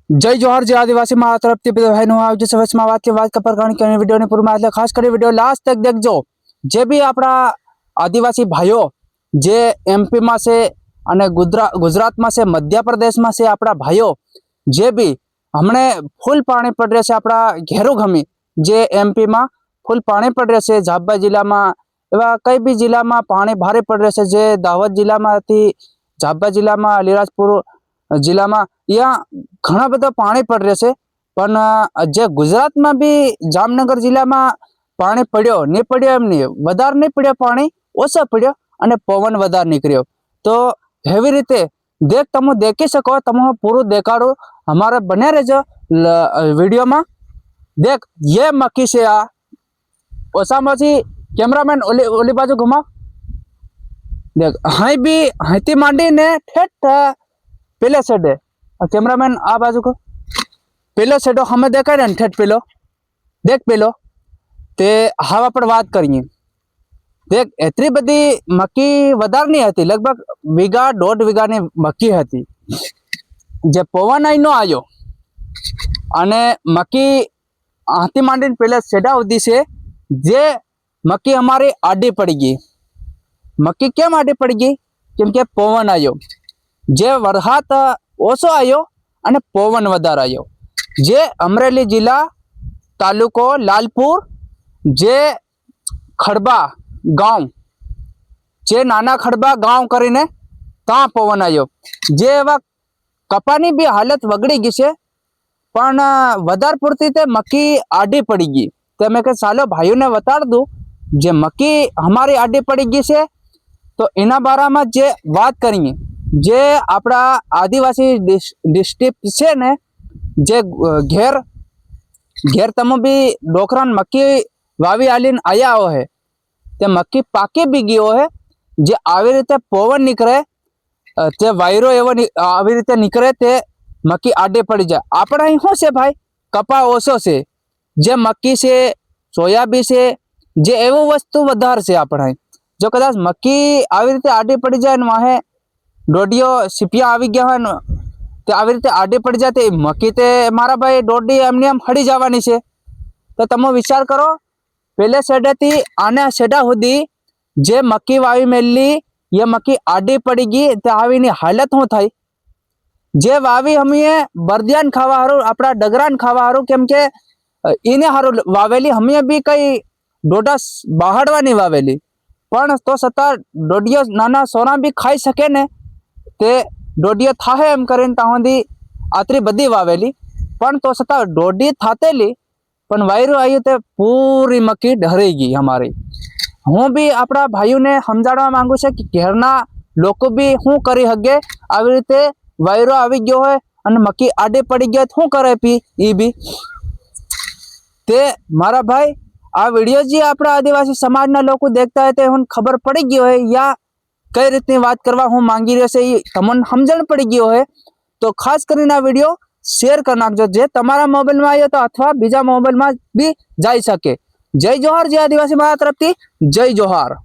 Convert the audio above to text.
जय जोहर जय आदिवासी मारा तरफ थी भाई नो आज सवेस में बात का प्रकरण के वीडियो ने पूरा मतलब खास कर वीडियो लास्ट तक देखजो। जे भी अपना आदिवासी भाईओ जे एमपी में से अने गुजरात में से मध्य प्रदेश में से अपना भाईओ जे भी हमने फूल पानी पड़ रहे अपना घेरू गमी जे एमपी में फूल पानी पड़ रहे झाबा जिला में एवं कई भी जिला में पानी भारे पड़ रहे जे दाहोद जिला में झाबा जिला में अलीराजपुर जिला में या घना बधा पानी पड़ रहे छे। पण जे गुजरात में भी जामनगर जिला में पानी पड़्यो नहीं पड़्यो एम नहीं वधार नहीं पड़्यो पानी ओछा पड़्यो अने पवन वधार निकळ्यो। तो एवी रीते देख तमो देखी सको तमो पूरू देखाड़ो हमारे बने रहेजो वीडियो में। देख ये मक्की से आ ओसामाची कैमरामैन ओली बाजू घुमाओ। देख हाई भी हाथी मांडी ने ठेठ पेले साइडे कैमरामैन आ बाजू को पेलो साइडो हमें देखाय ने ठेठ पेलो देख पेलो ते हवा पर बात करिए। देख एतरी बधी मक्की वधार नहीं हती लगभग वीघा 1.5 वीघा मक्की हती जे पवन आईनो आयो अने मक्की हाथी मांडी पेले सेडा उदी से जे मक्की हमारी आडी पड़ी गई। मक्की केम आडी पड़ी गई केम के पवन आयो जे वरहात ओछो आयो अने पवन वधार आयो। जे अमरेली जिला तालुको लालपुर जे खड़बा गांव जे नाना खड़बा गांव करीने ता पवन आयो। जे एवा कपानी भी हालत वगड़ी गई छे पण वधार पूरती ते मक्की आडी पड़ी गई। तो मैं चालो भाईओ ने बता दूं जे मक्की हमारी आडी पड़ी गई छे तो एना बारा में जे बात करिए जे अपना आदिवासी डिस्ट्रिक्ट छे ने जे घेर घेर तम भी डोकरान मक्की वावी आलीन आया हो है ते मक्की पाकी भी गयो है जे आवी रीते पवन निकळे ते वायरो एवो आवी रीते निकळे ते मक्की आडे पड़ी जाए। आपणे अहीं शुं छे भाई कपा ओछो छे जे मक्की से सोयाबीन से जे एवो वस्तु वधार छे आपणे जो कदाच मक्की आवी रीते आडी पड़ी जाए वाहे डोडियो सीपिया आवी गया है ते आवी रीते आडी पड़ी जाए ते मक्की ते मारा भाई डोडी एमनी एम हड़ी जवानी छे। तो तमो विचार करो पेले सेडे थी आने सेडा सुधी जे मक्की वावी मेली ये मक्की आडी पड़ी गई ते आवीनी हालत शुं थाय। जे वावी हमीए बरदियान खावा हारू अपना डगरान खावा हारू केम के इने हारू वावेली हमीए भी कई डोडा बहाड़वा नहीं वावेली पण तो छतां डोडियो नाना सोना भी खाई सके ने ते डोडियो थाहे एम करीने ताहुंदी आतरी बधी वावेली पण तो छतां डोडी थातेली पण वायरो आयो ते पूरी मक्की ढरी गई हमारी। हूँ भी अपना भाईओ ने समझाड़वा मांगू छे कि घेरना लोको भी शू करी हगे आवी रीते वायरो आवी गयो है अने मक्की आडे पड़ी गयो शू करे पी ई भी ते मारा भाई आ वीडियो जी अपना आदिवासी समाज ना लोग देखता है तो खबर पड़ी गयो है या कई रीतनी बात करवा हूँ मांगी रह्यो छे ई तमने समझण पड़ी गयो है। तो खास करीने आ वीडियो शेर कर नाखजो जे तमारा मोबाइल में आयो तो अथवा बीजा मोबाइल में भी जाई सके। जय जोहार जय आदिवासी मारा तरफथी जय जोहार।